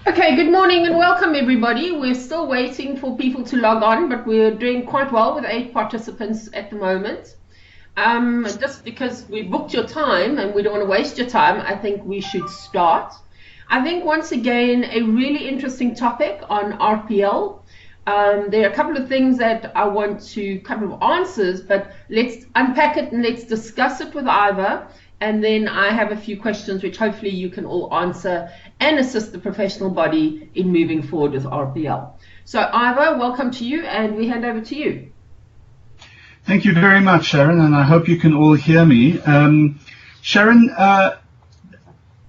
Okay, good morning and welcome everybody. We're still waiting for people to log on, but we're doing quite well with 8 participants at the moment. Just because we booked your time and we don't want to waste your time, I think we should start. I think once again, a really interesting topic on RPL. There are a couple of things that I want to, couple of answers, but let's unpack it and let's discuss it with Ivor. And then I have a few questions which hopefully you can all answer and assist the professional body in moving forward with RPL. So Ivor, welcome to you, and we hand over to you. Thank you very much, Sharon, and I hope you can all hear me. Sharon,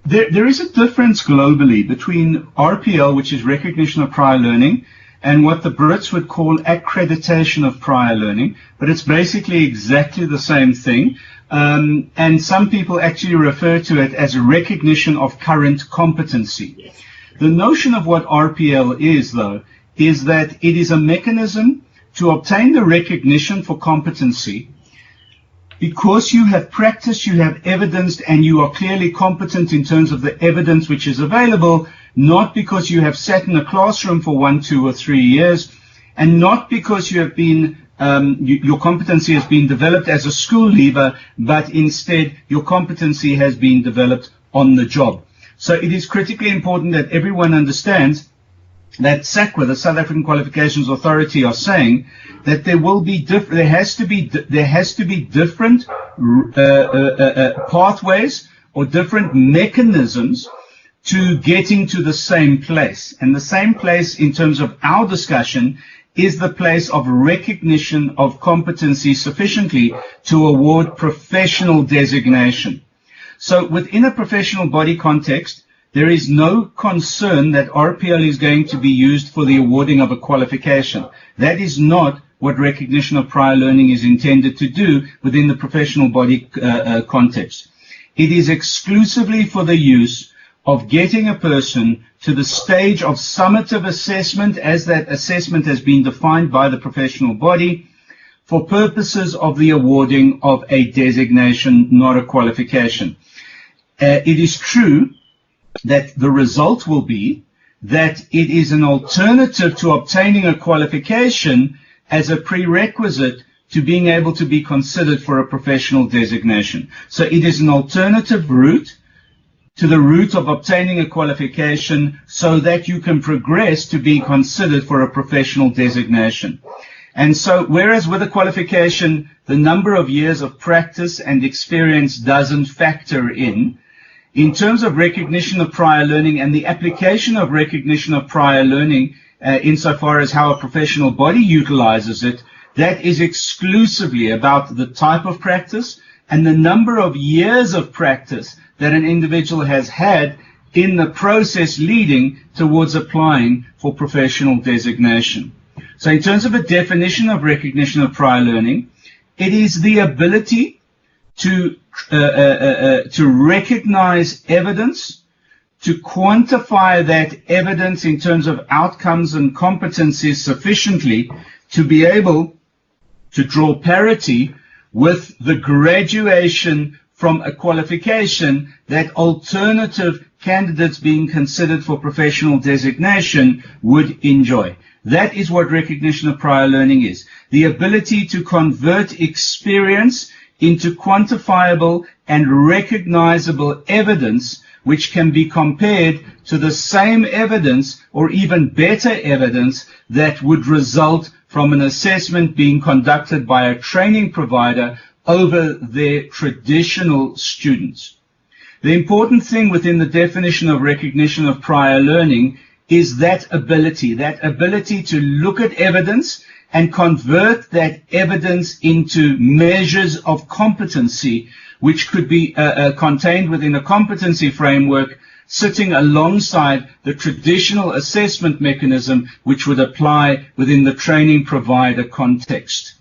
there is a difference globally between RPL, which is recognition of prior learning, and what the Brits would call accreditation of prior learning, but it's basically exactly the same thing. And some people actually refer to it as a recognition of current competency. Yes. The notion of what RPL is, though, is that it is a mechanism to obtain the recognition for competency because you have practiced, you have evidenced, and you are clearly competent in terms of the evidence which is available, not because you have sat in a classroom for 1, 2, or 3 years, and not because you have been your competency has been developed as a school leaver, but instead your competency has been developed on the job. So it is critically important that everyone understands that SAQA, the South African Qualifications Authority, are saying that there will be there has to be different pathways or different mechanisms to getting to the same place. And the same place in terms of our discussion is the place of recognition of competency sufficiently to award professional designation. So within a professional body context, there is no concern that RPL is going to be used for the awarding of a qualification. That is not what recognition of prior learning is intended to do within the professional body context. It is exclusively for the use of getting a person to the stage of summative assessment, as that assessment has been defined by the professional body, for purposes of the awarding of a designation, not a qualification. It is true that the result will be that it is an alternative to obtaining a qualification as a prerequisite to being able to be considered for a professional designation. So it is an alternative route to the route of obtaining a qualification so that you can progress to be considered for a professional designation. And so, whereas with a qualification, the number of years of practice and experience doesn't factor in terms of recognition of prior learning and the application of recognition of prior learning insofar as how a professional body utilizes it, that is exclusively about the type of practice and the number of years of practice that an individual has had in the process leading towards applying for professional designation. So in terms of a definition of recognition of prior learning, it is the ability to recognize evidence, to quantify that evidence in terms of outcomes and competencies sufficiently to be able to draw parity with the graduation from a qualification that alternative candidates being considered for professional designation would enjoy. That is what recognition of prior learning is. The ability to convert experience into quantifiable and recognizable evidence which can be compared to the same evidence or even better evidence that would result from an assessment being conducted by a training provider over their traditional students. The important thing within the definition of recognition of prior learning is that ability to look at evidence and convert that evidence into measures of competency, which could be contained within a competency framework sitting alongside the traditional assessment mechanism which would apply within the training provider context.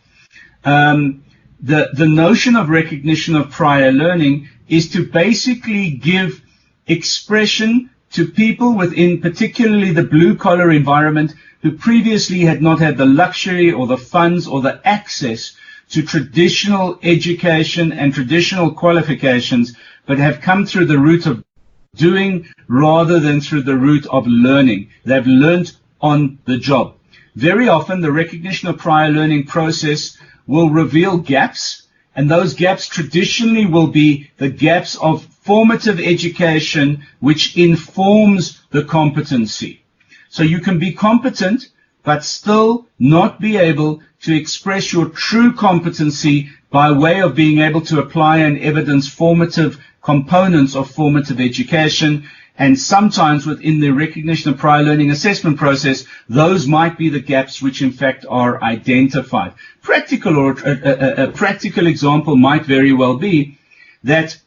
The notion of recognition of prior learning is to basically give expression to people within particularly the blue-collar environment who previously had not had the luxury or the funds or the access to traditional education and traditional qualifications, but have come through the route of doing rather than through the route of learning. They've learned on the job. Very often, the recognition of prior learning process will reveal gaps, and those gaps traditionally will be the gaps of formative education, which informs the competency. So you can be competent, but still not be able to express your true competency by way of being able to apply and evidence formative components of formative education. And sometimes within the recognition of prior learning assessment process, those might be the gaps which in fact are identified. A practical example might very well be that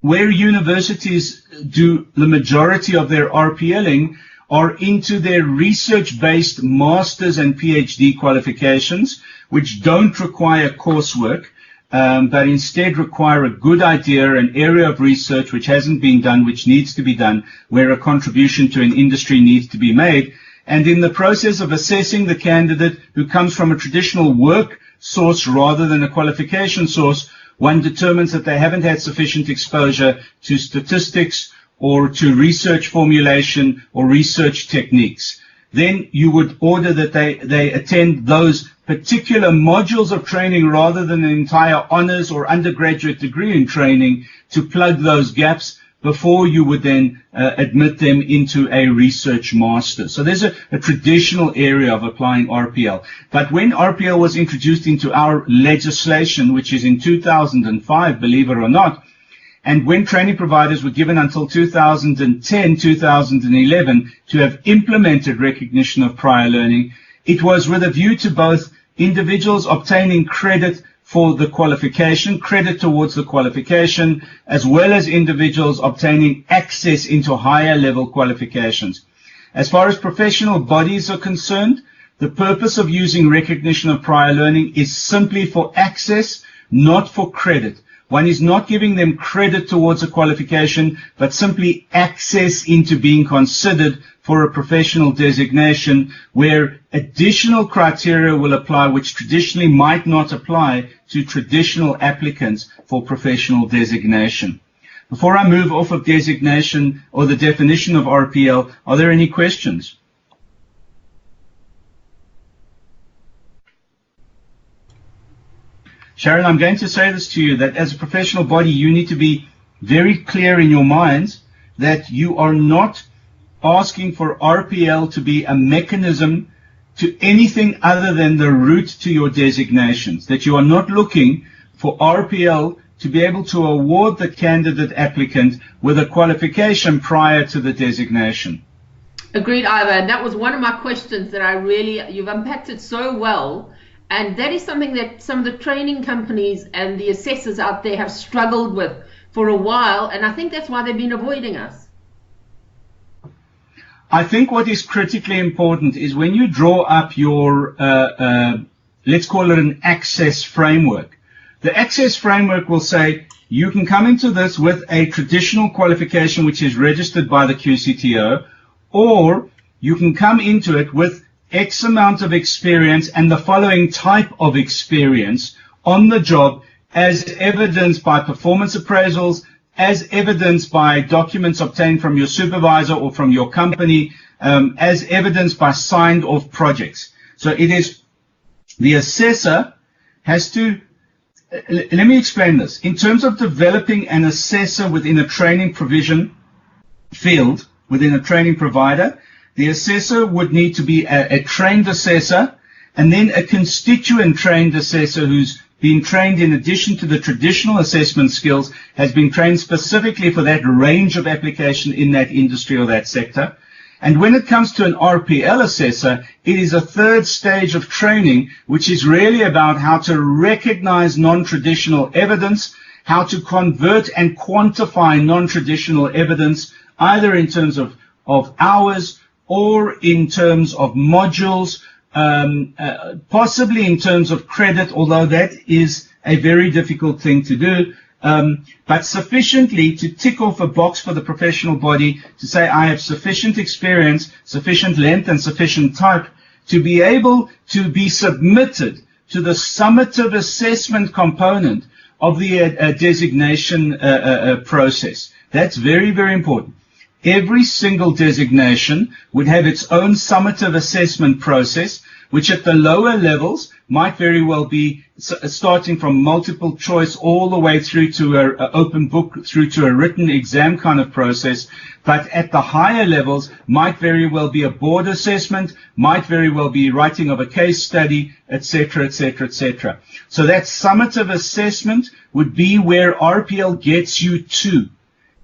where universities do the majority of their RPLing are into their research-based master's and PhD qualifications, which don't require coursework, but instead require a good idea, an area of research which hasn't been done, which needs to be done, where a contribution to an industry needs to be made. And in the process of assessing the candidate who comes from a traditional work source rather than a qualification source, one determines that they haven't had sufficient exposure to statistics or to research formulation or research techniques. Then you would order that they attend those particular modules of training rather than an entire honors or undergraduate degree in training to plug those gaps before you would then admit them into a research master. So there's a traditional area of applying RPL. But when RPL was introduced into our legislation, which is in 2005, believe it or not, and when training providers were given until 2010, 2011 to have implemented recognition of prior learning, it was with a view to both individuals obtaining credit for the qualification, credit towards the qualification, as well as individuals obtaining access into higher level qualifications. As far as professional bodies are concerned, the purpose of using recognition of prior learning is simply for access, not for credit. One is not giving them credit towards a qualification, but simply access into being considered for a professional designation where additional criteria will apply which traditionally might not apply to traditional applicants for professional designation. Before I move off of designation or the definition of RPL, are there any questions? Sharon, I'm going to say this to you, that as a professional body, you need to be very clear in your minds that you are not asking for RPL to be a mechanism to anything other than the route to your designations, that you are not looking for RPL to be able to award the candidate applicant with a qualification prior to the designation. Agreed, Ivor. And that was one of my questions that you've unpacked it so well. And that is something that some of the training companies and the assessors out there have struggled with for a while. And I think that's why they've been avoiding us. I think what is critically important is when you draw up your, let's call it an access framework. The access framework will say you can come into this with a traditional qualification which is registered by the QCTO, or you can come into it with X amount of experience and the following type of experience on the job as evidenced by performance appraisals, as evidenced by documents obtained from your supervisor or from your company, as evidenced by signed off projects. So it is, the assessor has to, let me explain this. In terms of developing an assessor within a training provision field, within a training provider, the assessor would need to be a trained assessor and then a constituent trained assessor who's been trained in addition to the traditional assessment skills, has been trained specifically for that range of application in that industry or that sector. And when it comes to an RPL assessor, it is a third stage of training, which is really about how to recognize non-traditional evidence, how to convert and quantify non-traditional evidence, either in terms of hours or in terms of modules, possibly in terms of credit, although that is a very difficult thing to do, but sufficiently to tick off a box for the professional body to say, I have sufficient experience, sufficient length, and sufficient type to be able to be submitted to the summative assessment component of the designation process. That's very, very important. Every single designation would have its own summative assessment process, which at the lower levels might very well be starting from multiple choice all the way through to an open book, through to a written exam kind of process. But at the higher levels might very well be a board assessment, might very well be writing of a case study, etc., etc., etc. So that summative assessment would be where RPL gets you to.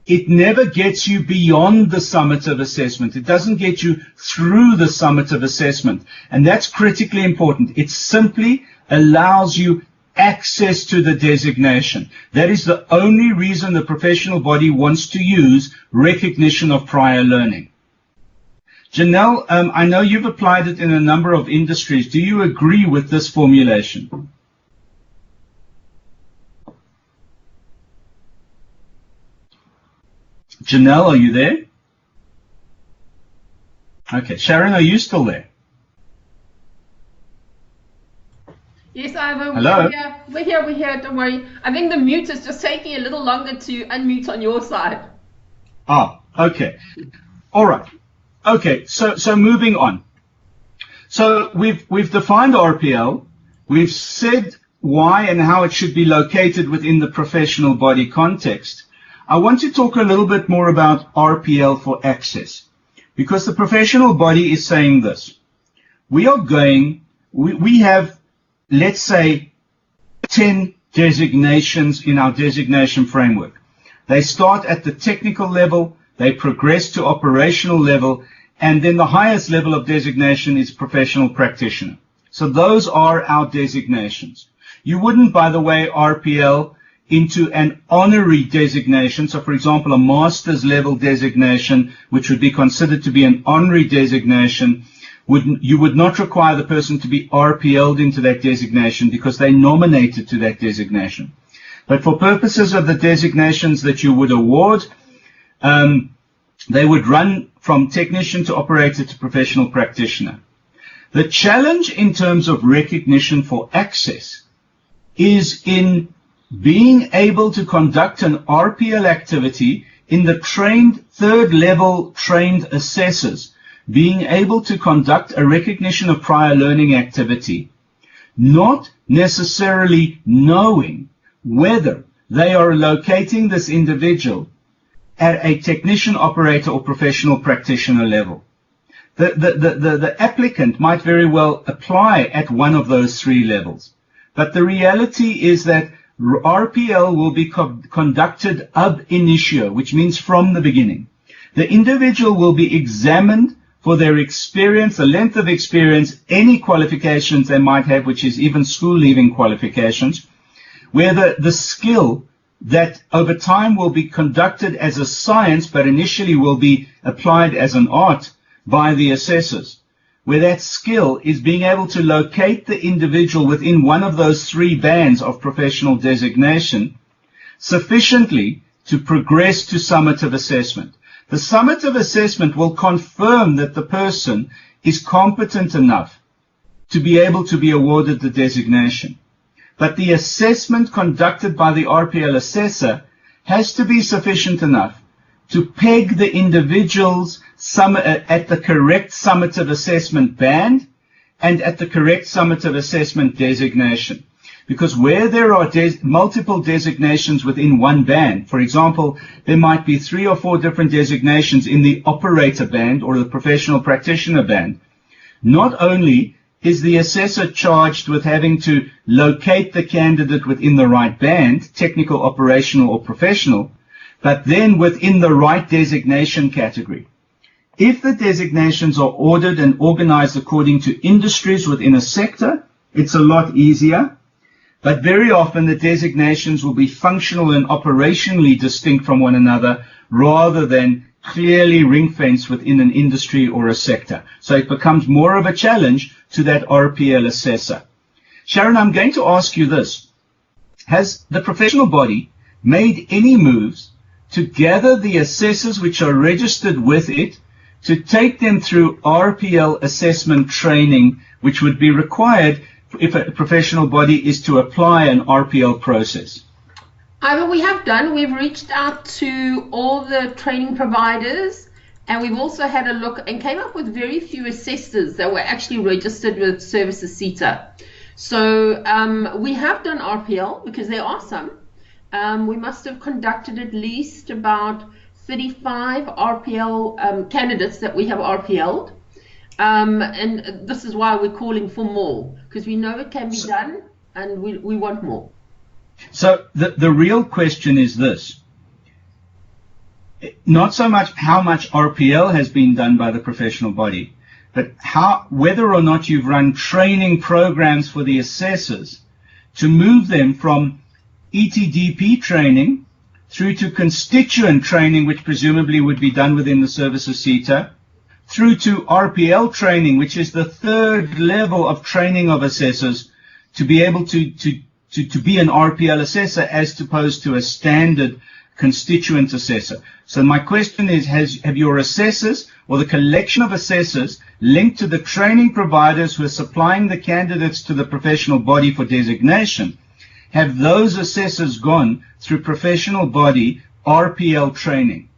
It never gets you beyond the summative assessment. It doesn't get you through the summative assessment. And that's critically important. It simply allows you access to the designation. That is the only reason the professional body wants to use recognition of prior learning. Janelle, I know you've applied it in a number of industries. Do you agree with this formulation? Janelle, are you there? Okay. Sharon, are you still there? Yes, Ivo. Hello? We're here. Don't worry. I think the mute is just taking a little longer to unmute on your side. Ah, okay. All right. Okay, so moving on. So we've defined RPL. We've said why and how it should be located within the professional body context. I want to talk a little bit more about RPL for access, because the professional body is saying this. We have, let's say, 10 designations in our designation framework. They start at the technical level, they progress to operational level, and then the highest level of designation is professional practitioner. So those are our designations. You wouldn't, by the way, RPL into an honorary designation. So, for example, a master's level designation, which would be considered to be an honorary designation, you would not require the person to be RPL'd into that designation because they nominated to that designation. But for purposes of the designations that you would award, they would run from technician to operator to professional practitioner. The challenge in terms of recognition for access is in being able to conduct an RPL activity in the trained, third level trained assessors, being able to conduct a recognition of prior learning activity, not necessarily knowing whether they are locating this individual at a technician, operator, or professional practitioner level. The applicant might very well apply at one of those three levels. But the reality is that RPL will be conducted ab initio, which means from the beginning. The individual will be examined for their experience, the length of experience, any qualifications they might have, which is even school leaving qualifications, where the skill that over time will be conducted as a science, but initially will be applied as an art by the assessors, where that skill is being able to locate the individual within one of those three bands of professional designation sufficiently to progress to summative assessment. The summative assessment will confirm that the person is competent enough to be able to be awarded the designation. But the assessment conducted by the RPL assessor has to be sufficient enough to peg the individual's at the correct summative assessment band and at the correct summative assessment designation. Because where there are multiple designations within one band, for example, there might be 3 or 4 different designations in the operator band or the professional practitioner band, not only is the assessor charged with having to locate the candidate within the right band, technical, operational, or professional, but then within the right designation category. If the designations are ordered and organized according to industries within a sector, it's a lot easier. But very often the designations will be functional and operationally distinct from one another rather than clearly ring-fenced within an industry or a sector. So it becomes more of a challenge to that RPL assessor. Sharon, I'm going to ask you this. Has the professional body made any moves to gather the assessors which are registered with it to take them through RPL assessment training, which would be required if a professional body is to apply an RPL process? Either we have done, we've reached out to all the training providers, and we've also had a look and came up with very few assessors that were actually registered with Services CETA. So we have done RPL because there are some. We must have conducted at least about 35 RPL candidates that we have RPL'd. And this is why we're calling for more, because we know it can be done and we want more. So the real question is this. Not so much how much RPL has been done by the professional body, but whether or not you've run training programs for the assessors to move them from ETDP training through to constituent training, which presumably would be done within the Services CETA, through to RPL training, which is the third level of training of assessors to be able to be an RPL assessor as opposed to a standard constituent assessor. So my question is, have your assessors or the collection of assessors linked to the training providers who are supplying the candidates to the professional body for designation, have those assessors gone through professional body RPL training?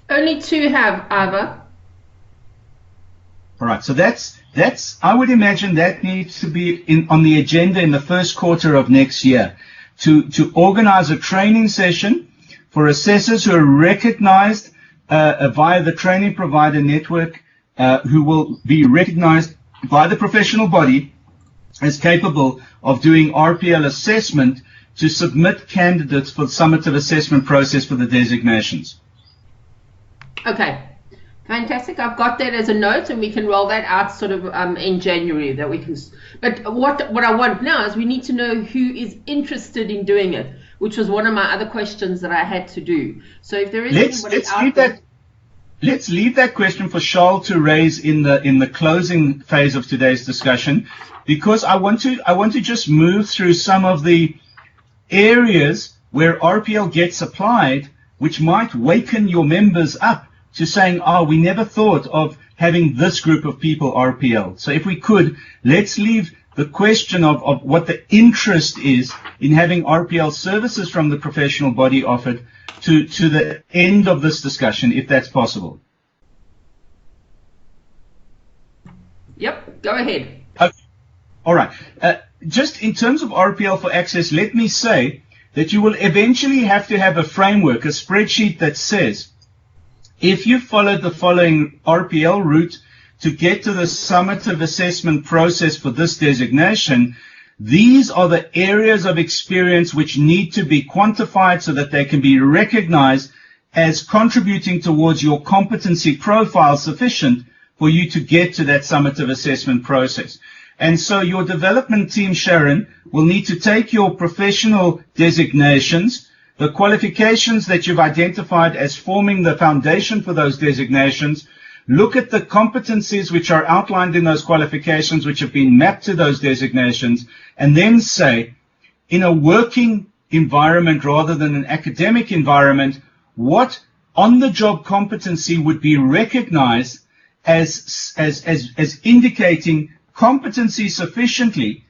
Only 2 have, Ava. All right, so that's I would imagine that needs to be on the agenda in the first quarter of next year to organize a training session for assessors who are recognized via the training provider network, who will be recognized by the professional body as capable of doing RPL assessment to submit candidates for the summative assessment process for the designations. Okay. Fantastic. I've got that as a note, and we can roll that out sort of in January. That we can. But what I want now is we need to know who is interested in doing it, which was one of my other questions that I had to do. So if there is anybody out there, let's leave that question for Charles to raise in the closing phase of today's discussion, because I want to just move through some of the areas where RPL gets applied, which might waken your members up to saying, oh, we never thought of having this group of people RPL. So if we could, let's leave the question of what the interest is in having RPL services from the professional body offered to the end of this discussion, if that's possible. Yep, go ahead. Okay. All right. Just in terms of RPL for access, let me say that you will eventually have to have a framework, a spreadsheet that says, if you followed the following RPL route to get to the summative assessment process for this designation, these are the areas of experience which need to be quantified so that they can be recognized as contributing towards your competency profile sufficient for you to get to that summative assessment process. And so your development team, Sharon, will need to take your professional designations, the qualifications that you've identified as forming the foundation for those designations, look at the competencies which are outlined in those qualifications which have been mapped to those designations, and then say, in a working environment rather than an academic environment, what on-the-job competency would be recognized as indicating competency sufficiently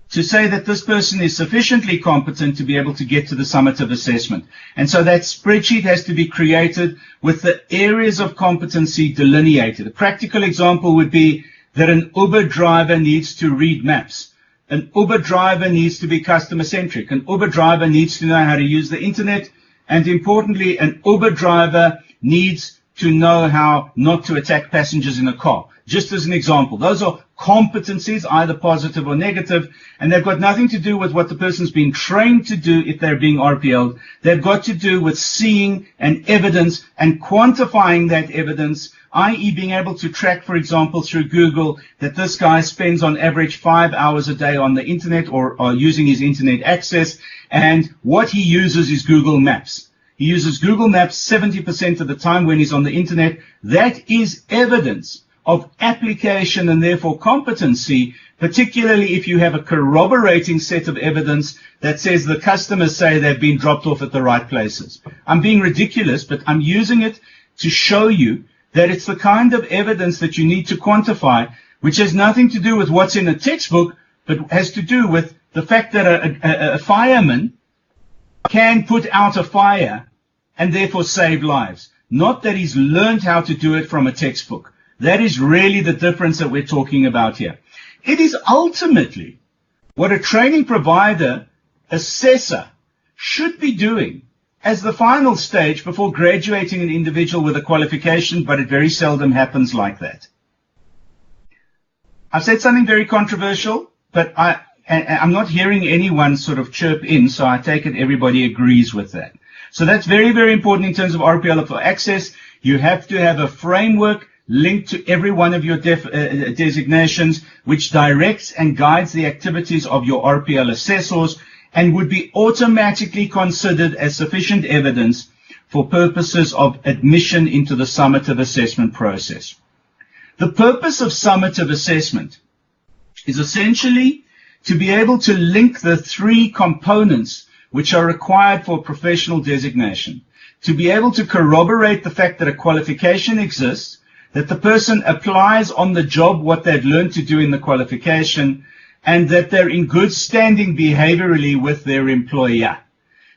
to say that this person is sufficiently competent to be able to get to the summative assessment. And so that spreadsheet has to be created with the areas of competency delineated. A practical example would be that an Uber driver needs to read maps. An Uber driver needs to be customer-centric. An Uber driver needs to know how to use the internet. And importantly, an Uber driver needs to know how not to attack passengers in a car. Just as an example, those are competencies, either positive or negative, and they've got nothing to do with what the person's been trained to do if they're being RPL'd. They've got to do with seeing and evidence and quantifying that evidence, i.e. being able to track, for example, through Google, that this guy spends on average 5 hours a day on the internet or using his internet access, and what he uses is Google Maps. He uses Google Maps 70% of the time when he's on the internet. That is evidence of application and therefore competency, particularly if you have a corroborating set of evidence that says the customers say they've been dropped off at the right places. I'm being ridiculous, but I'm using it to show you that it's the kind of evidence that you need to quantify, which has nothing to do with what's in a textbook, but has to do with the fact that a fireman can put out a fire and therefore save lives. Not that he's learned how to do it from a textbook. That is really the difference that we're talking about here. It is ultimately what a training provider, assessor, should be doing as the final stage before graduating an individual with a qualification, but it very seldom happens like that. I've said something very controversial, but I'm not hearing anyone sort of chirp in, so I take it everybody agrees with that. So that's very, very important in terms of RPL for access. You have to have a framework linked to every one of your designations, which directs and guides the activities of your RPL assessors and would be automatically considered as sufficient evidence for purposes of admission into the summative assessment process. The purpose of summative assessment is essentially to be able to link the three components which are required for professional designation, to be able to corroborate the fact that a qualification exists, that the person applies on the job what they've learned to do in the qualification, and that they're in good standing behaviorally with their employer.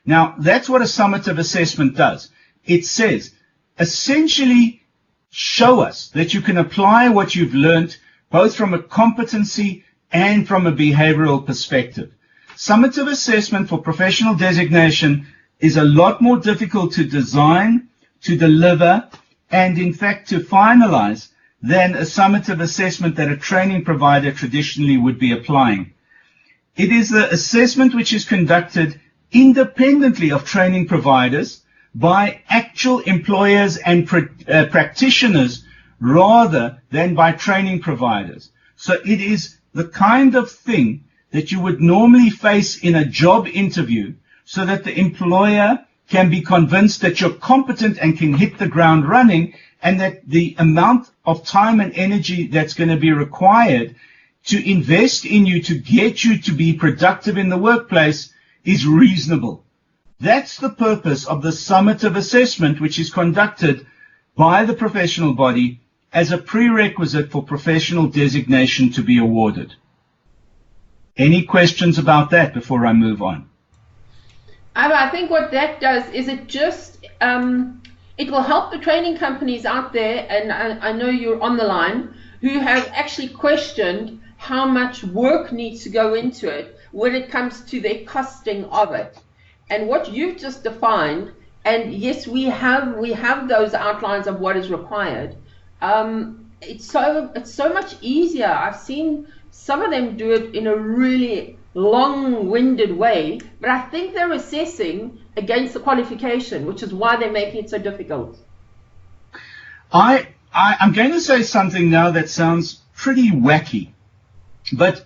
Now, that's what a summative assessment does. It says, essentially, show us that you can apply what you've learned both from a competency and from a behavioral perspective. Summative assessment for professional designation is a lot more difficult to design, to deliver, and in fact to finalize than a summative assessment that a training provider traditionally would be applying. It is the assessment which is conducted independently of training providers by actual employers and practitioners rather than by training providers. So it is the kind of thing that you would normally face in a job interview so that the employer can be convinced that you're competent and can hit the ground running, and that the amount of time and energy that's going to be required to invest in you to get you to be productive in the workplace is reasonable. That's the purpose of the summative assessment, which is conducted by the professional body as a prerequisite for professional designation to be awarded. Any questions about that before I move on? I think what that does is it just, it will help the training companies out there, and I know you're on the line, who have actually questioned how much work needs to go into it when it comes to their costing of it. And what you've just defined, and yes, we have those outlines of what is required. It's so much easier. I've seen some of them do it in a really long-winded way, but I think they're assessing against the qualification, which is why they're making it so difficult. I'm going to say something now that sounds pretty wacky, but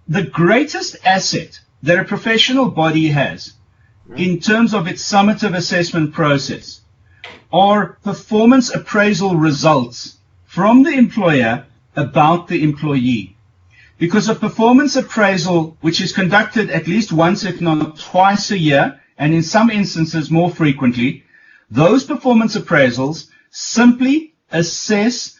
the greatest asset that a professional body has in terms of its summative assessment process are performance appraisal results from the employer about the employee. Because a performance appraisal, which is conducted at least once, if not twice a year, and in some instances more frequently, those performance appraisals simply assess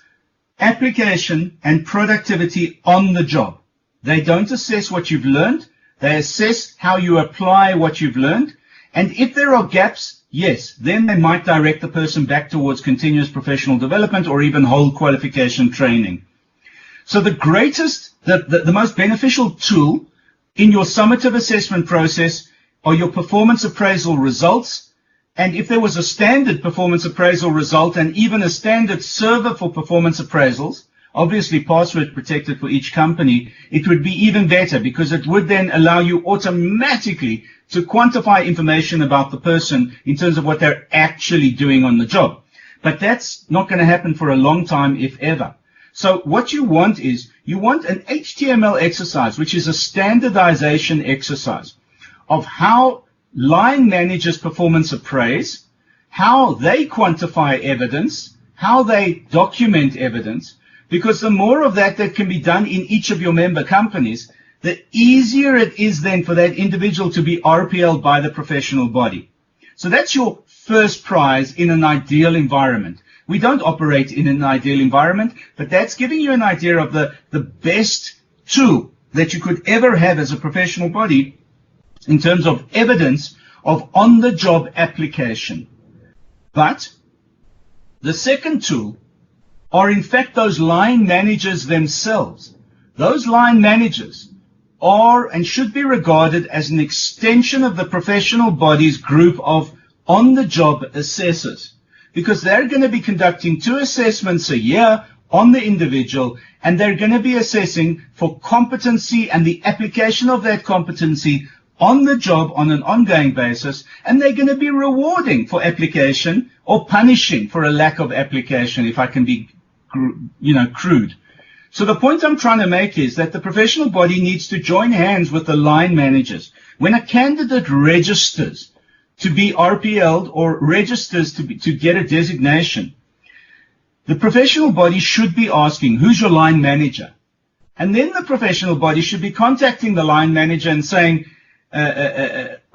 application and productivity on the job. They don't assess what you've learned. They assess how you apply what you've learned. And if there are gaps, yes, then they might direct the person back towards continuous professional development or even whole qualification training. So the most beneficial tool in your summative assessment process are your performance appraisal results. And if there was a standard performance appraisal result and even a standard server for performance appraisals, obviously password protected for each company, it would be even better, because it would then allow you automatically to quantify information about the person in terms of what they're actually doing on the job. But that's not going to happen for a long time, if ever. So what you want is, you want an HTML exercise, which is a standardization exercise of how line managers performance appraise, how they quantify evidence, how they document evidence, because the more of that can be done in each of your member companies, the easier it is then for that individual to be RPL by the professional body. So that's your first prize in an ideal environment. We don't operate in an ideal environment, but that's giving you an idea of the best tool that you could ever have as a professional body in terms of evidence of on-the-job application. But the second tool are in fact those line managers themselves. Those line managers are and should be regarded as an extension of the professional body's group of on-the-job assessors, because they're going to be conducting 2 assessments a year on the individual, and they're going to be assessing for competency and the application of that competency on the job on an ongoing basis, and they're going to be rewarding for application or punishing for a lack of application, if I can be, crude. So the point I'm trying to make is that the professional body needs to join hands with the line managers. When a candidate registers to be RPL'd or registers to get a designation, the professional body should be asking, who's your line manager? And then the professional body should be contacting the line manager and saying,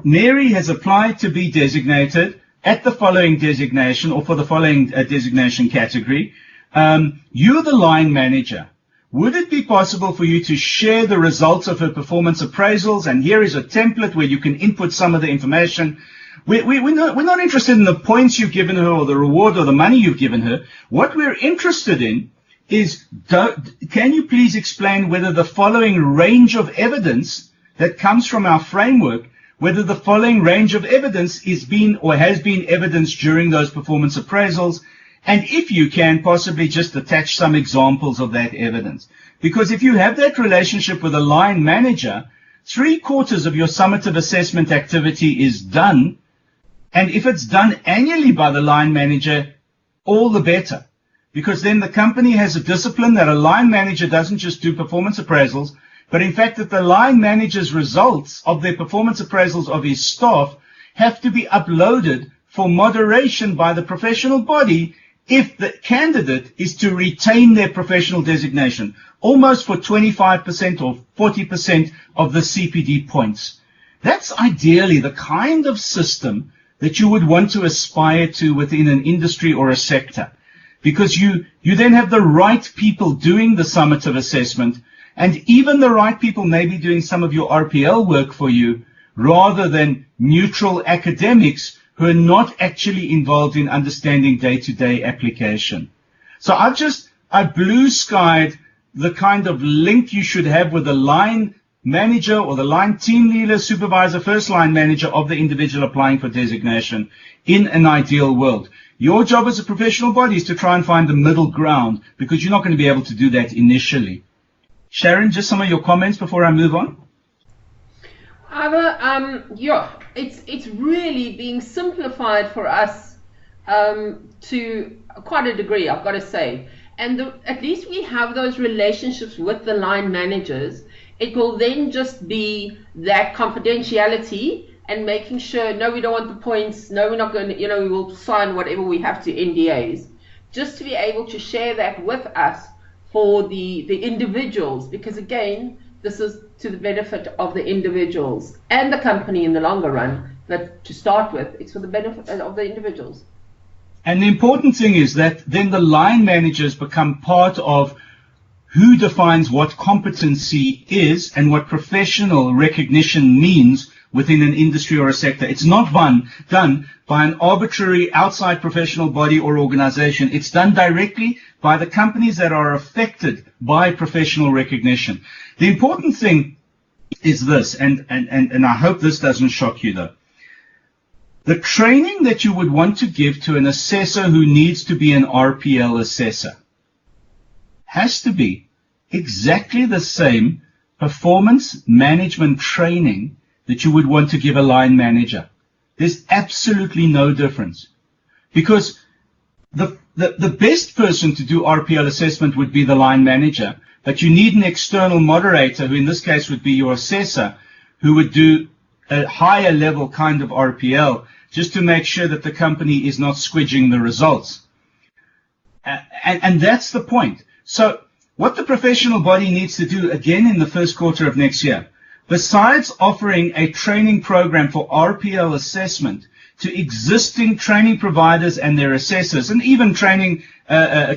Mary has applied to be designated at the following designation or for the following designation category. You're the line manager. Would it be possible for you to share the results of her performance appraisals? And here is a template where you can input some of the information. We're not interested in the points you've given her or the reward or the money you've given her. What we're interested in is, can you please explain whether the following range of evidence that comes from our framework, whether the following range of evidence is been or has been evidenced during those performance appraisals, and if you can, possibly just attach some examples of that evidence. Because if you have that relationship with a line manager, 3/4 of your summative assessment activity is done. And if it's done annually by the line manager, all the better. Because then the company has a discipline that a line manager doesn't just do performance appraisals, but in fact that the line manager's results of their performance appraisals of his staff have to be uploaded for moderation by the professional body if the candidate is to retain their professional designation, almost for 25% or 40% of the CPD points. That's ideally the kind of system that you would want to aspire to within an industry or a sector, because you then have the right people doing the summative assessment, and even the right people maybe doing some of your RPL work for you, rather than neutral academics who are not actually involved in understanding day-to-day application. So I blue-skied the kind of link you should have with the line manager or the line team leader, supervisor, first line manager of the individual applying for designation in an ideal world. Your job as a professional body is to try and find the middle ground, because you're not going to be able to do that initially. Sharon, just some of your comments before I move on. It's really being simplified for us to quite a degree, I've got to say. And at least we have those relationships with the line managers. It will then just be that confidentiality and making sure, no, we don't want the points, no, we're not going to, we will sign whatever we have to NDAs, just to be able to share that with us for the individuals, because again, this is to the benefit of the individuals and the company in the longer run, but to start with, it's for the benefit of the individuals. And the important thing is that then the line managers become part of who defines what competency is and what professional recognition means within an industry or a sector. It's not done by an arbitrary outside professional body or organization. It's done directly by the companies that are affected by professional recognition. The important thing is this, and I hope this doesn't shock you though. The training that you would want to give to an assessor who needs to be an RPL assessor has to be exactly the same performance management training that you would want to give a line manager. There's absolutely no difference, because the best person to do RPL assessment would be the line manager, but you need an external moderator, who in this case would be your assessor, who would do a higher level kind of RPL, just to make sure that the company is not squidging the results. And that's the point. So what the professional body needs to do again in the first quarter of next year, besides offering a training program for RPL assessment to existing training providers and their assessors, and even training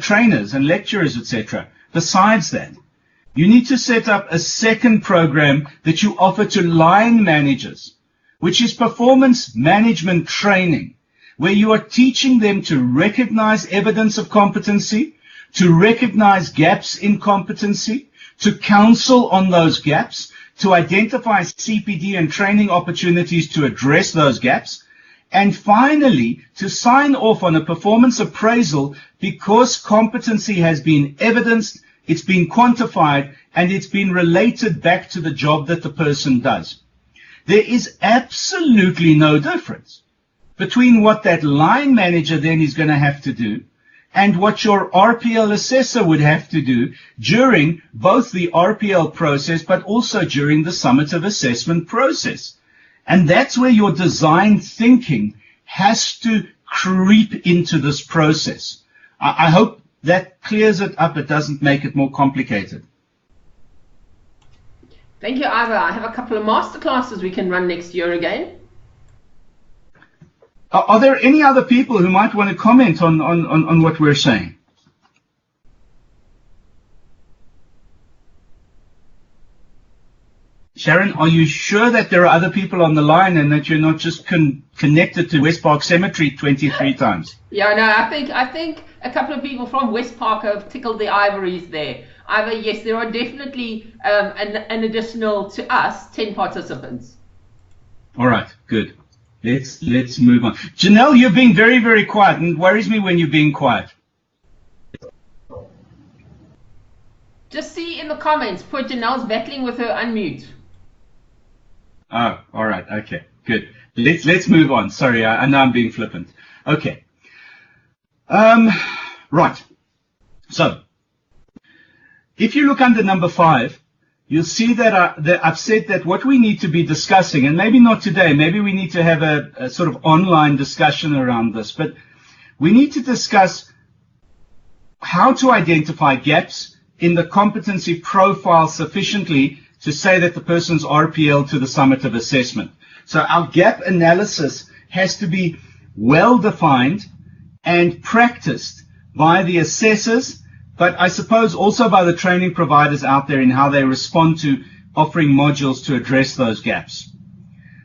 trainers and lecturers, etc., besides that, you need to set up a second program that you offer to line managers, which is performance management training, where you are teaching them to recognize evidence of competency, to recognize gaps in competency, to counsel on those gaps, to identify CPD and training opportunities to address those gaps, and finally, to sign off on a performance appraisal because competency has been evidenced, it's been quantified, and it's been related back to the job that the person does. There is absolutely no difference between what that line manager then is going to have to do and what your RPL assessor would have to do during both the RPL process but also during the summative assessment process. And that's where your design thinking has to creep into this process. I hope that clears it up. It doesn't make it more complicated. Thank you, Ivor. I have a couple of masterclasses we can run next year again. Are there any other people who might want to comment on what we're saying? Sharon, are you sure that there are other people on the line and that you're not just connected to West Park Cemetery 23 times? Yeah, no, I think a couple of people from West Park have tickled the ivories there. Ivor, yes, there are definitely an additional, to us, 10 participants. All right, good. Let's move on. Janelle, you're being very, very quiet, and it worries me when you're being quiet. Just see in the comments, poor Janelle's battling with her unmute. Oh, all right. Okay, good. Let's move on. Sorry, I know I'm being flippant. Okay. Right. So, if you look under number 5, you'll see that I've said that what we need to be discussing, and maybe not today, maybe we need to have a sort of online discussion around this, but we need to discuss how to identify gaps in the competency profile sufficiently to say that the person's RPL to the summative assessment. So our gap analysis has to be well defined and practiced by the assessors, but I suppose also by the training providers out there in how they respond to offering modules to address those gaps.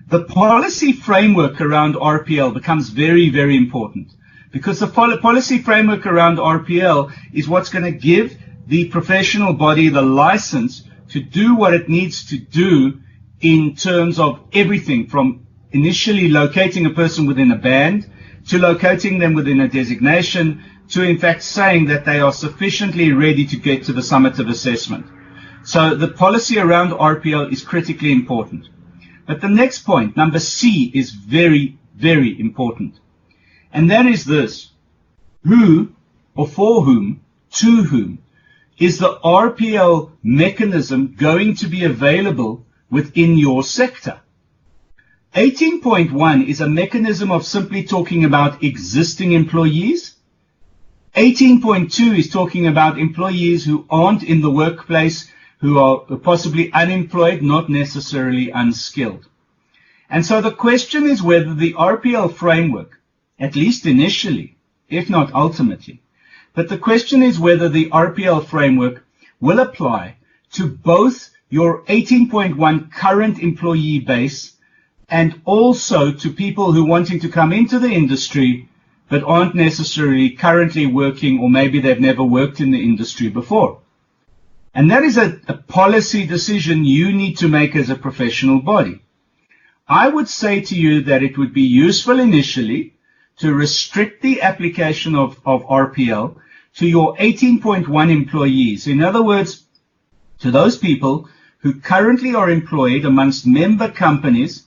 The policy framework around RPL becomes very, very important because the policy framework around RPL is what's going to give the professional body the license to do what it needs to do in terms of everything from initially locating a person within a band to locating them within a designation to in fact saying that they are sufficiently ready to get to the summative assessment. So the policy around RPL is critically important. But the next point, number C, is very, very important. And that is this: who or for whom, to whom, is the RPL mechanism going to be available within your sector? 18.1 is a mechanism of simply talking about existing employees. 18.2 is talking about employees who aren't in the workplace, who are possibly unemployed, not necessarily unskilled. And so the question is whether the RPL framework, at least initially, if not ultimately, but the question is whether the RPL framework will apply to both your 18.1 current employee base and also to people who are wanting to come into the industry but aren't necessarily currently working, or maybe they've never worked in the industry before. And that is a policy decision you need to make as a professional body. I would say to you that it would be useful initially to restrict the application of RPL to your 18.1 employees. In other words, to those people who currently are employed amongst member companies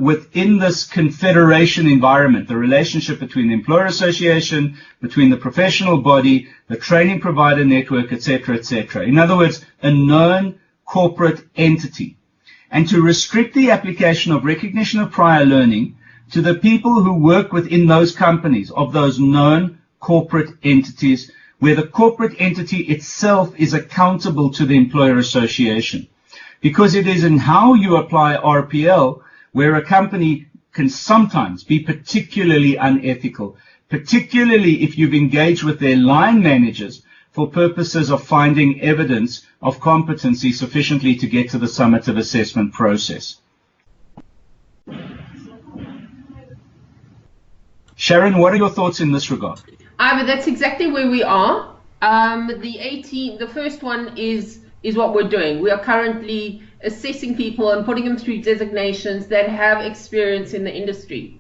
within this confederation environment, the relationship between the employer association, between the professional body, the training provider network, etc., etc. In other words, a known corporate entity. And to restrict the application of recognition of prior learning to the people who work within those companies of those known corporate entities, where the corporate entity itself is accountable to the employer association. Because it is in how you apply RPL where a company can sometimes be particularly unethical, particularly if you've engaged with their line managers for purposes of finding evidence of competency sufficiently to get to the summative assessment process. Sharon, what are your thoughts in this regard? But that's exactly where we are. The first one is what we're doing. We are currently assessing people and putting them through designations that have experience in the industry.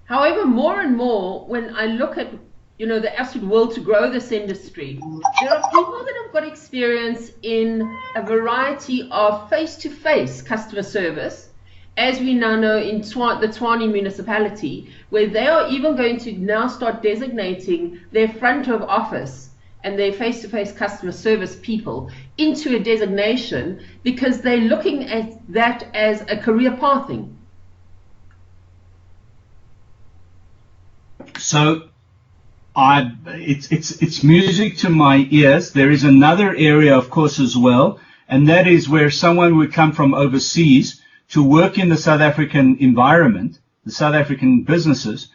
However, more and more, when I look at the absolute will to grow this industry, there are people that have got experience in a variety of face-to-face customer service, as we now know in the Tshwane municipality, where they are even going to now start designating their front of office and their face-to-face customer service people into a designation because they're looking at that as a career pathing. So it's music to my ears. There is another area, of course, as well, and that is where someone would come from overseas to work in the South African environment, the South African businesses,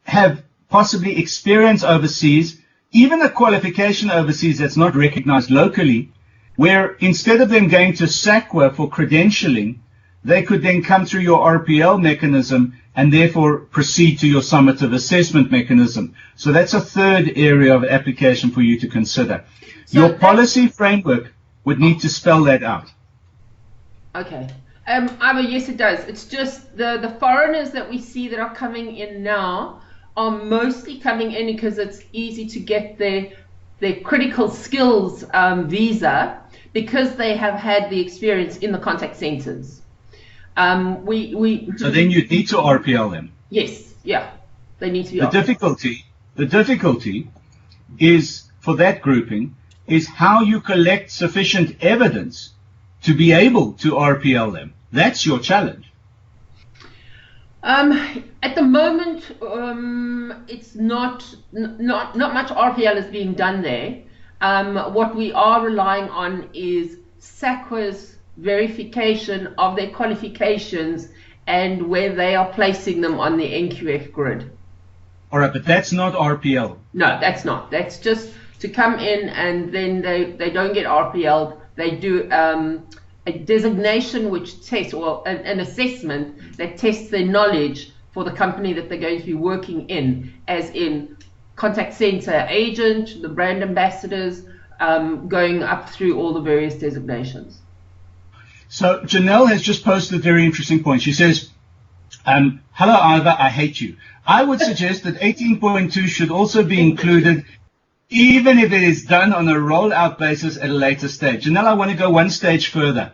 have possibly experience overseas, even a qualification overseas that's not recognized locally, where instead of them going to SACWA for credentialing, they could then come through your RPL mechanism and therefore proceed to your summative assessment mechanism. So that's a third area of application for you to consider. So your policy framework would need to spell that out. Okay. Yes, it does. It's just the foreigners that we see that are coming in now are mostly coming in because it's easy to get their critical skills visa because they have had the experience in the contact centers. So then you need to RPL them. Yes, yeah, they need to be. The difficulty is for that grouping is how you collect sufficient evidence to be able to RPL them. That's your challenge. At the moment, it's not much RPL is being done there. What we are relying on is SACWA's verification of their qualifications and where they are placing them on the NQF grid. All right, but that's not RPL. No, that's not. That's just to come in and then they don't get RPL. They do a designation which tests, or an assessment that tests their knowledge for the company that they're going to be working in, as in contact center agent, the brand ambassadors, going up through all the various designations. So Janelle has just posted a very interesting point. She says, hello, Iva, I hate you. I would suggest that 18.2 should also be included, even if it is done on a rollout basis at a later stage. Janelle, I want to go one stage further.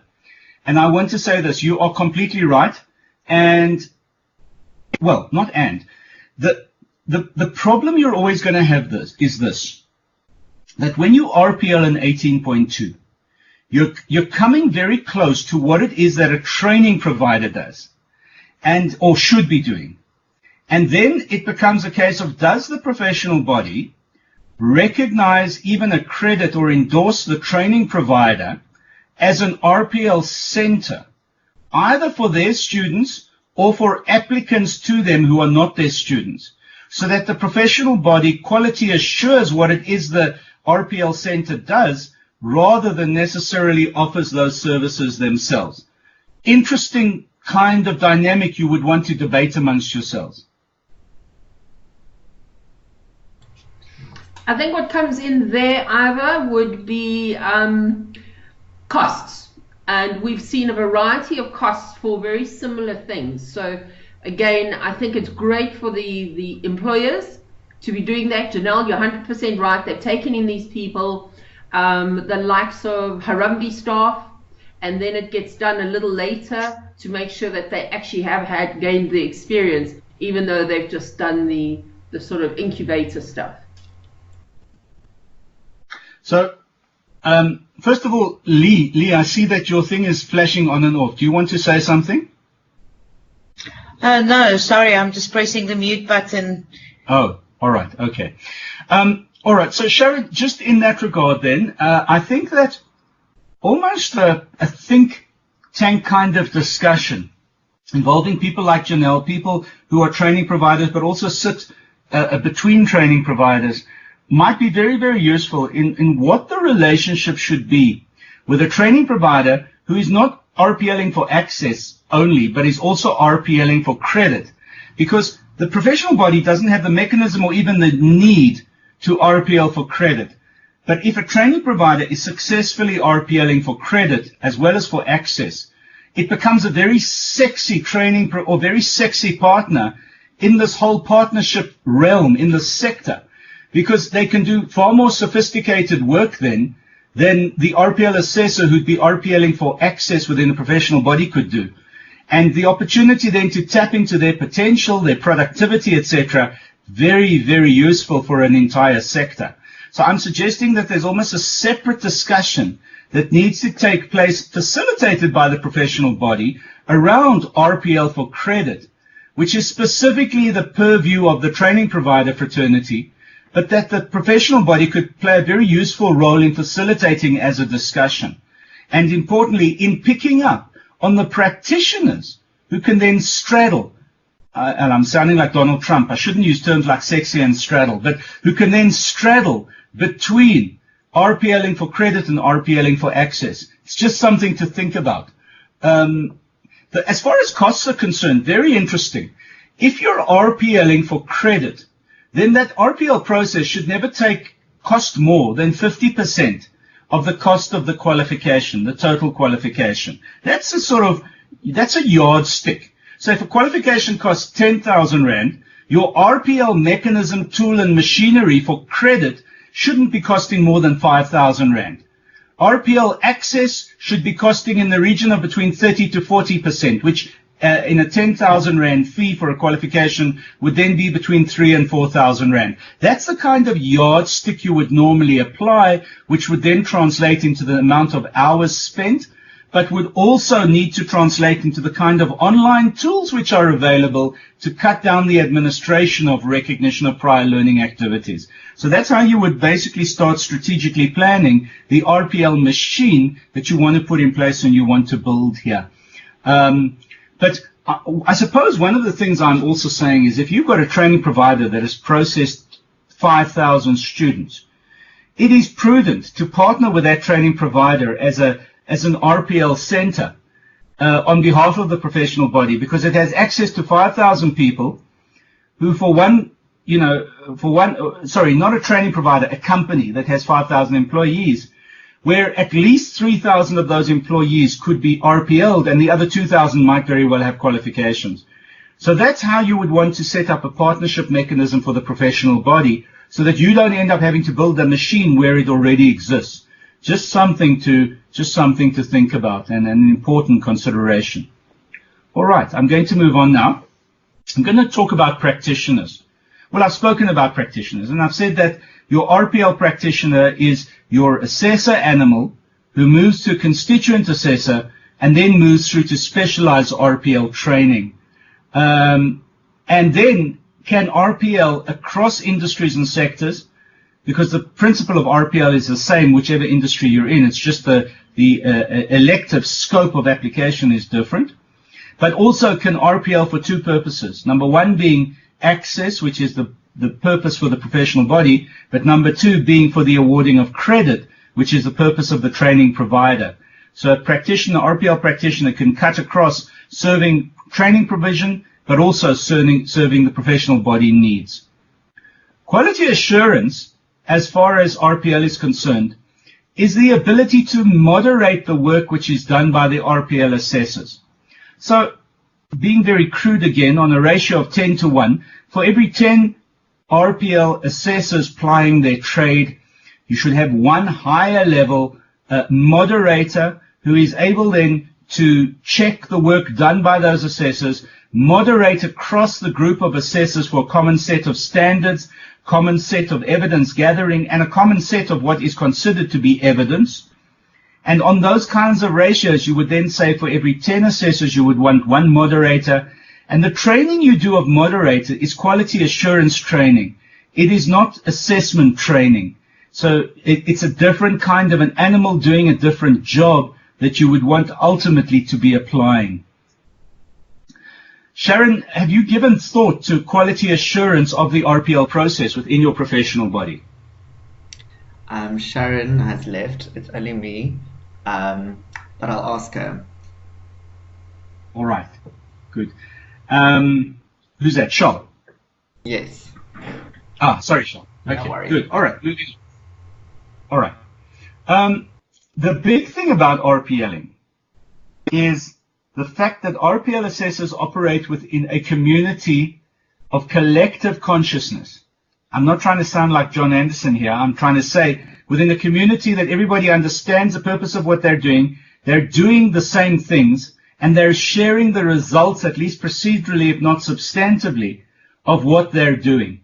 And I want to say this, you are completely right. And, well, not and. The problem you're always going to have is this, that when you RPL in 18.2, you're coming very close to what it is that a training provider does or should be doing. And then it becomes a case of, does the professional body recognize, even accredit or endorse the training provider as an RPL center, either for their students or for applicants to them who are not their students, so that the professional body quality assures what it is the RPL center does, rather than necessarily offers those services themselves. Interesting kind of dynamic you would want to debate amongst yourselves. I think what comes in there, Iva, would be costs. And we've seen a variety of costs for very similar things. So again, I think it's great for the employers to be doing that. Janelle, you're 100% right. They've taken in these people, the likes of Harambee staff, and then it gets done a little later to make sure that they actually have gained the experience, even though they've just done the sort of incubator stuff. So, first of all, Lee, I see that your thing is flashing on and off. Do you want to say something? No, sorry, I'm just pressing the mute button. Oh, all right, okay. All right, so Sharon, just in that regard then, I think that almost a think tank kind of discussion involving people like Janelle, people who are training providers, but also sit between training providers, might be very, very useful in what the relationship should be with a training provider who is not RPLing for access only, but is also RPLing for credit. Because the professional body doesn't have the mechanism or even the need to RPL for credit. But if a training provider is successfully RPLing for credit as well as for access, it becomes a very sexy training or very sexy partner in this whole partnership realm, in the sector, because they can do far more sophisticated work then than the RPL assessor who'd be RPLing for access within a professional body could do. And the opportunity then to tap into their potential, their productivity, etc., very, very useful for an entire sector. So I'm suggesting that there's almost a separate discussion that needs to take place, facilitated by the professional body, around RPL for credit, which is specifically the purview of the training provider fraternity, but that the professional body could play a very useful role in facilitating as a discussion. And importantly, in picking up on the practitioners who can then straddle, and I'm sounding like Donald Trump, I shouldn't use terms like sexy and straddle, but who can then straddle between RPLing for credit and RPLing for access. It's just something to think about. As far as costs are concerned, very interesting. If you're RPLing for credit, then that RPL process should never cost more than 50% of the cost of the qualification, the total qualification. That's a yardstick. So if a qualification costs 10,000 Rand, your RPL mechanism, tool, and machinery for credit shouldn't be costing more than 5,000 Rand. RPL access should be costing in the region of between 30 to 40%, which in a 10,000 Rand fee for a qualification would then be between 3 and 4,000 Rand. That's the kind of yardstick you would normally apply, which would then translate into the amount of hours spent, but would also need to translate into the kind of online tools which are available to cut down the administration of recognition of prior learning activities. So that's how you would basically start strategically planning the RPL machine that you want to put in place and you want to build here. But I suppose one of the things I'm also saying is if you've got a training provider that has processed 5,000 students, it is prudent to partner with that training provider as an RPL center on behalf of the professional body, because it has access to 5,000 people who not a training provider, a company that has 5,000 employees, where at least 3,000 of those employees could be RPL'd and the other 2,000 might very well have qualifications. So that's how you would want to set up a partnership mechanism for the professional body so that you don't end up having to build a machine where it already exists. Just something to think about and an important consideration. All right, I'm going to move on now. I'm going to talk about practitioners. Well, I've spoken about practitioners, and I've said that your RPL practitioner is your assessor animal who moves to a constituent assessor and then moves through to specialized RPL training. And then can RPL across industries and sectors, because the principle of RPL is the same whichever industry you're in. It's just the elective scope of application is different. But also can RPL for two purposes. Number one being access, which is the purpose for the professional body, but number two being for the awarding of credit, which is the purpose of the training provider. So a practitioner, RPL practitioner, can cut across serving training provision, but also serving the professional body needs. Quality assurance, as far as RPL is concerned, is the ability to moderate the work which is done by the RPL assessors. So, being very crude again, on a ratio of 10 to 1, for every 10 RPL assessors plying their trade, you should have one higher level moderator who is able then to check the work done by those assessors, moderate across the group of assessors for a common set of standards, common set of evidence gathering, and a common set of what is considered to be evidence. And on those kinds of ratios, you would then say for every 10 assessors, you would want one moderator. And the training you do of moderator is quality assurance training. It is not assessment training. So it's a different kind of an animal doing a different job that you would want ultimately to be applying. Sharon, have you given thought to quality assurance of the RPL process within your professional body? Sharon has left. It's only me. But I'll ask her. All right. Good. Who's that? Shaw. Yes. Sorry, Shaw. Okay. No worries. Good. All right. All right. The big thing about RPLing is the fact that RPL assessors operate within a community of collective consciousness. I'm not trying to sound like John Anderson here. I'm trying to say within a community that everybody understands the purpose of what they're doing the same things, and they're sharing the results, at least procedurally, if not substantively, of what they're doing.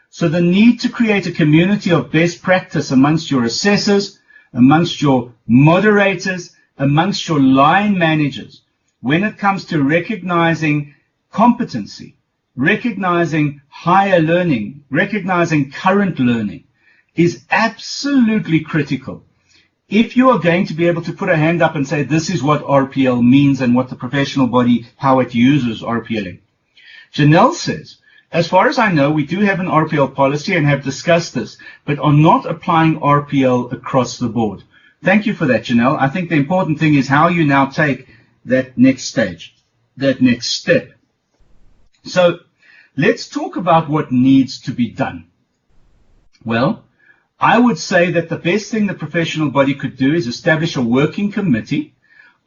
So the need to create a community of best practice amongst your assessors, amongst your moderators, amongst your line managers, when it comes to recognizing competency, recognizing higher learning, recognizing current learning, is absolutely critical. If you are going to be able to put a hand up and say this is what RPL means and what the professional body, how it uses RPLing. Janelle says, as far as I know, we do have an RPL policy and have discussed this, but are not applying RPL across the board. Thank you for that, Janelle. I think the important thing is how you now take that next stage, that next step. So let's talk about what needs to be done. Well, I would say that the best thing the professional body could do is establish a working committee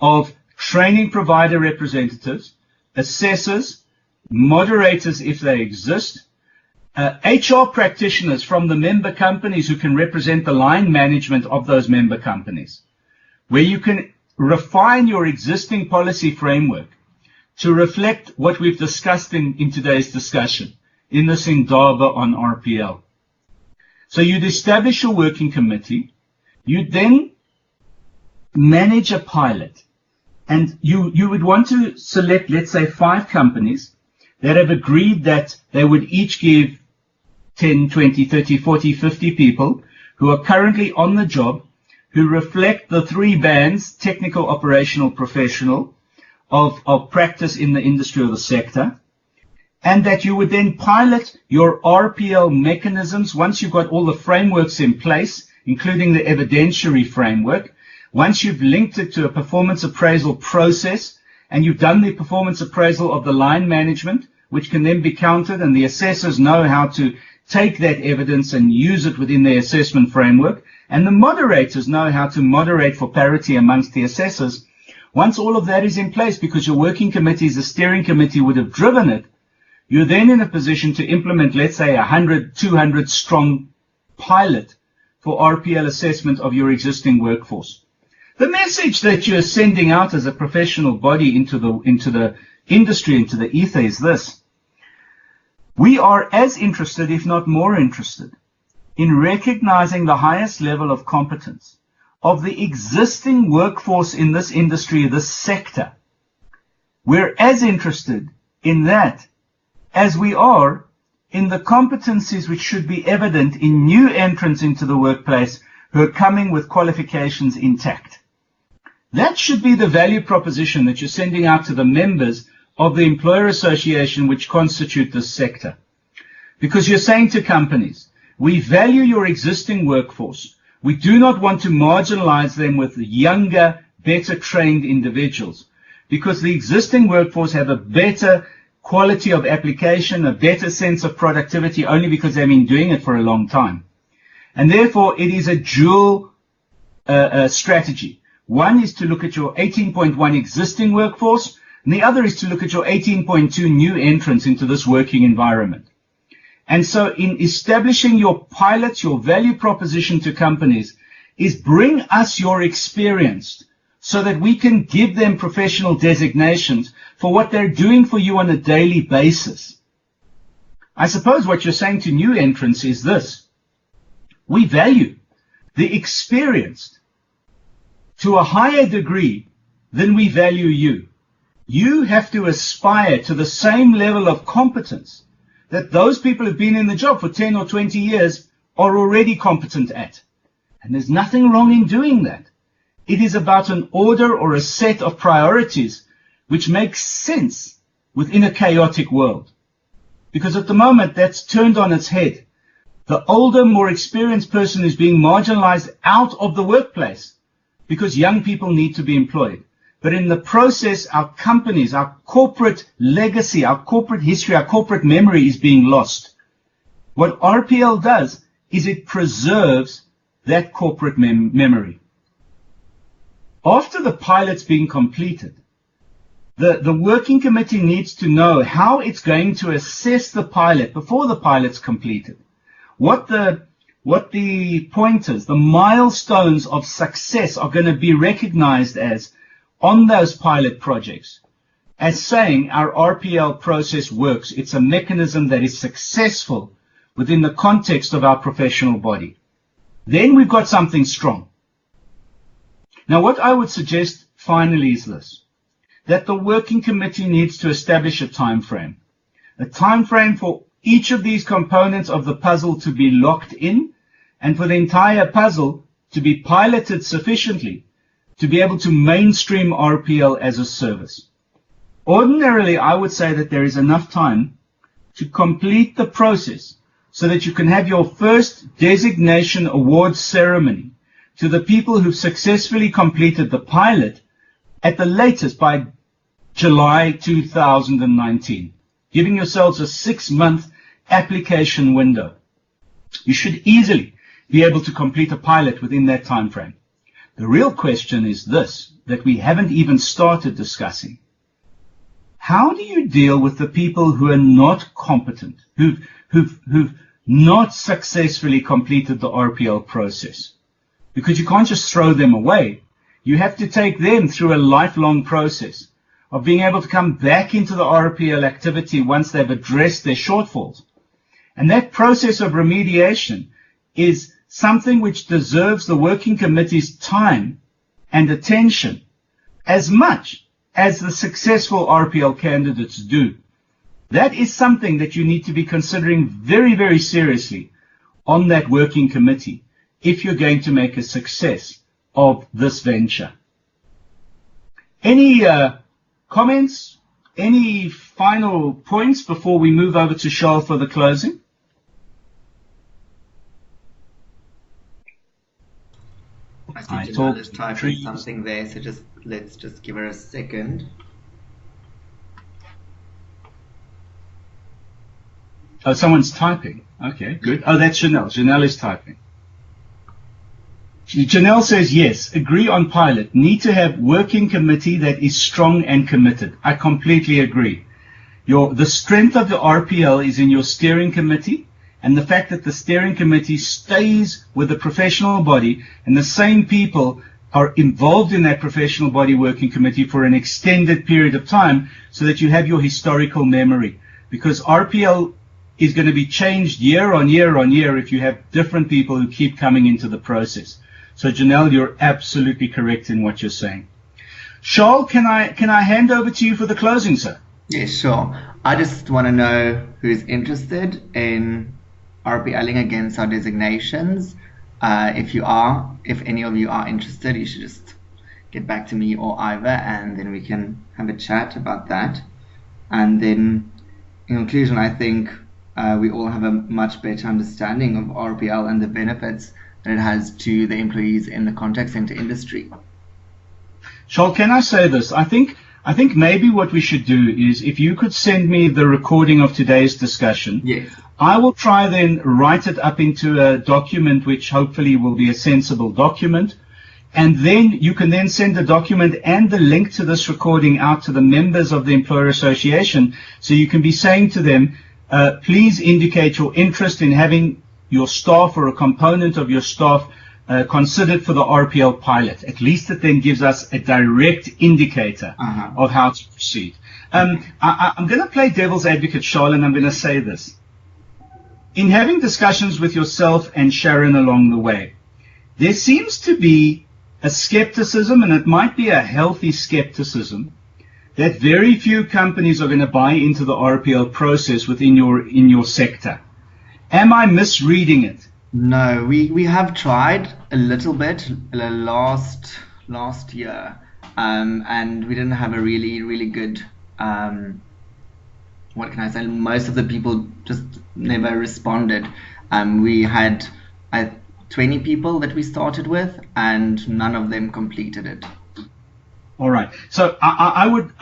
of training provider representatives, assessors, moderators if they exist, HR practitioners from the member companies who can represent the line management of those member companies, where you can refine your existing policy framework to reflect what we've discussed in today's discussion, in this Indaba on RPL. So you'd establish your working committee, you'd then manage a pilot, and you would want to select, let's say, 5 companies that have agreed that they would each give 10, 20, 30, 40, 50 people who are currently on the job, who reflect the 3 bands, technical, operational, professional, of practice in the industry or the sector, and that you would then pilot your RPL mechanisms once you've got all the frameworks in place, including the evidentiary framework. Once you've linked it to a performance appraisal process, and you've done the performance appraisal of the line management, which can then be counted, and the assessors know how to take that evidence and use it within their assessment framework, and the moderators know how to moderate for parity amongst the assessors. Once all of that is in place, because your working committee, the steering committee, would have driven it, you're then in a position to implement, let's say, 100, 200 strong pilot for RPL assessment of your existing workforce. The message that you're sending out as a professional body into the industry, into the ether, is this. We are as interested, if not more interested, in recognizing the highest level of competence of the existing workforce in this industry, this sector. We're as interested in that as we are in the competencies which should be evident in new entrants into the workplace who are coming with qualifications intact. That should be the value proposition that you're sending out to the members of the employer association which constitute this sector. Because you're saying to companies, we value your existing workforce. We do not want to marginalize them with younger, better trained individuals, because the existing workforce have a better quality of application, a better sense of productivity, only because they've been doing it for a long time. And therefore, it is a dual strategy. One is to look at your 18.1 existing workforce, and the other is to look at your 18.2 new entrants into this working environment. And so in establishing your pilots, your value proposition to companies is bring us your experience so that we can give them professional designations for what they're doing for you on a daily basis. I suppose what you're saying to new entrants is this. We value the experienced to a higher degree than we value you. You have to aspire to the same level of competence that those people who've been in the job for 10 or 20 years are already competent at. And there's nothing wrong in doing that. It is about an order or a set of priorities which makes sense within a chaotic world. Because at the moment, that's turned on its head. The older, more experienced person is being marginalized out of the workplace because young people need to be employed. But in the process, our companies, our corporate legacy, our corporate history, our corporate memory is being lost. What RPL does is it preserves that corporate memory. After the pilot's being completed, the working committee needs to know how it's going to assess the pilot before the pilot's completed. What the pointers, the milestones of success are going to be recognized as on those pilot projects, as saying our RPL process works. It's a mechanism that is successful within the context of our professional body. Then we've got something strong. Now, what I would suggest finally is this, that the working committee needs to establish a time frame for each of these components of the puzzle to be locked in, and for the entire puzzle to be piloted sufficiently to be able to mainstream RPL as a service. Ordinarily, I would say that there is enough time to complete the process so that you can have your first designation award ceremony to the people who've successfully completed the pilot at the latest by July 2019, giving yourselves a 6-month application window. You should easily be able to complete a pilot within that time frame. The real question is this, that we haven't even started discussing. How do you deal with the people who are not competent, who've not successfully completed the RPL process? Because you can't just throw them away. You have to take them through a lifelong process of being able to come back into the RPL activity once they've addressed their shortfalls. And that process of remediation is something which deserves the working committee's time and attention as much as the successful RPL candidates do. That is something that you need to be considering very, very seriously on that working committee if you're going to make a success of this venture. Any comments? Any final points before we move over to Charles for the closing? I see Janelle is typing something there, so let's just give her a second. Oh, someone's typing. Okay, good. Oh, that's Janelle. Janelle is typing. Janelle says, yes, agree on pilot. Need to have working committee that is strong and committed. I completely agree. The strength of the RPL is in your steering committee, and the fact that the steering committee stays with the professional body and the same people are involved in that professional body working committee for an extended period of time so that you have your historical memory. Because RPL is going to be changed year on year on year if you have different people who keep coming into the process. So Janelle, you're absolutely correct in what you're saying. Charles, can I hand over to you for the closing, sir? Yes, sure. I just want to know who's interested in RPLing against our designations. If any of you are interested, you should just get back to me or Ivor, and then we can have a chat about that. And then in conclusion, I think we all have a much better understanding of RPL and the benefits that it has to the employees in the contact center industry. Charles, can I say this? I think maybe what we should do is if you could send me the recording of today's discussion. Yes. I will try then write it up into a document which hopefully will be a sensible document. And then you can then send the document and the link to this recording out to the members of the Employer Association. So you can be saying to them, please indicate your interest in having your staff or a component of your staff considered for the RPL pilot. At least it then gives us a direct indicator of how to proceed. I'm going to play devil's advocate, Charlotte, and I'm going to say this. In having discussions with yourself and Sharon along the way, there seems to be a skepticism, and it might be a healthy skepticism, that very few companies are going to buy into the RPL process within your sector. Am I misreading it? No, we have tried a little bit last year, and we didn't have a really good. What can I say? Most of the people just never responded. We had 20 people that we started with, and none of them completed it. All right. So I would,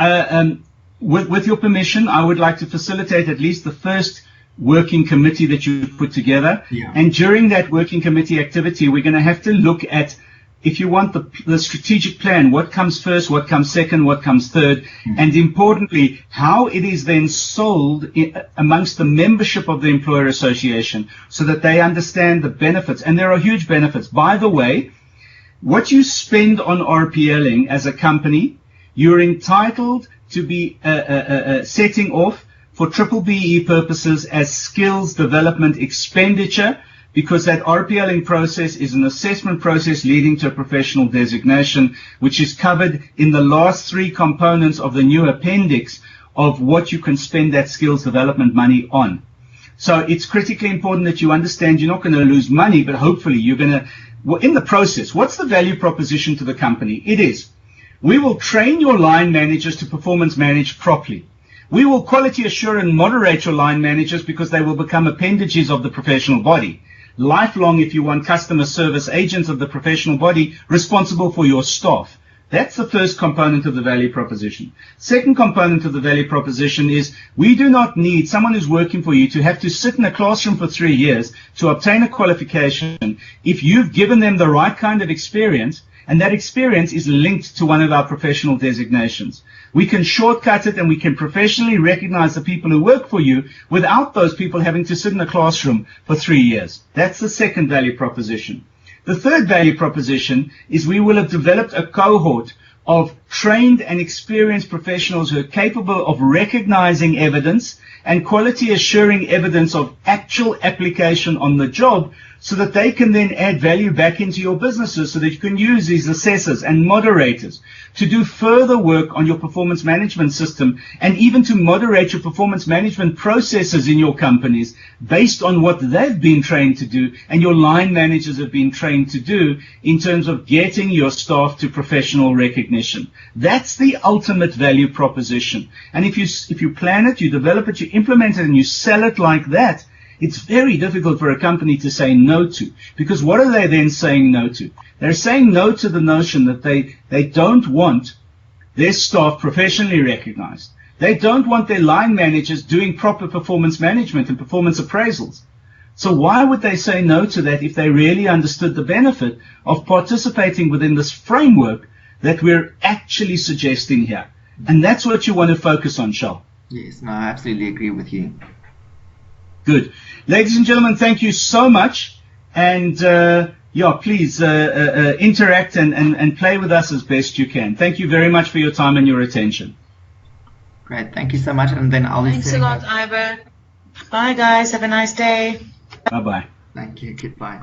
with your permission, I would like to facilitate at least the first working committee that you put together. Yeah. And during that working committee activity, we're going to have to look at, if you want the strategic plan, what comes first, what comes second, what comes third, and importantly, how it is then sold amongst the membership of the employer association so that they understand the benefits. And there are huge benefits. By the way, what you spend on RPLing as a company, you're entitled to be setting off for triple BE purposes as skills development expenditure, because that RPLing process is an assessment process leading to a professional designation, which is covered in the last 3 components of the new appendix of what you can spend that skills development money on. So it's critically important that you understand you're not going to lose money, but hopefully you're going to, well, in the process, what's the value proposition to the company? It is, we will train your line managers to performance manage properly. We will quality assure and moderate your line managers because they will become appendages of the professional body. Lifelong, if you want, customer service agents of the professional body responsible for your staff. That's the first component of the value proposition. Second component of the value proposition is we do not need someone who's working for you to have to sit in a classroom for 3 years to obtain a qualification if you've given them the right kind of experience, and that experience is linked to one of our professional designations. We can shortcut it and we can professionally recognize the people who work for you without those people having to sit in a classroom for 3 years. That's the second value proposition. The third value proposition is we will have developed a cohort of trained and experienced professionals who are capable of recognizing evidence and quality assuring evidence of actual application on the job, so that they can then add value back into your businesses, so that you can use these assessors and moderators to do further work on your performance management system, and even to moderate your performance management processes in your companies based on what they've been trained to do and your line managers have been trained to do in terms of getting your staff to professional recognition. That's the ultimate value proposition. And if you plan it, you develop it, you implement it, and you sell it like that, it's very difficult for a company to say no to. Because what are they then saying no to? They're saying no to the notion that they don't want their staff professionally recognized. They don't want their line managers doing proper performance management and performance appraisals. So why would they say no to that if they really understood the benefit of participating within this framework that we're actually suggesting here? And that's what you want to focus on, Shal. Yes, no, I absolutely agree with you. Good. Ladies and gentlemen, thank you so much. And please interact and play with us as best you can. Thank you very much for your time and your attention. Great, thank you so much. And then I'll be Thanks a lot, Ivor. Bye, guys. Have a nice day. Bye-bye. Thank you. Goodbye.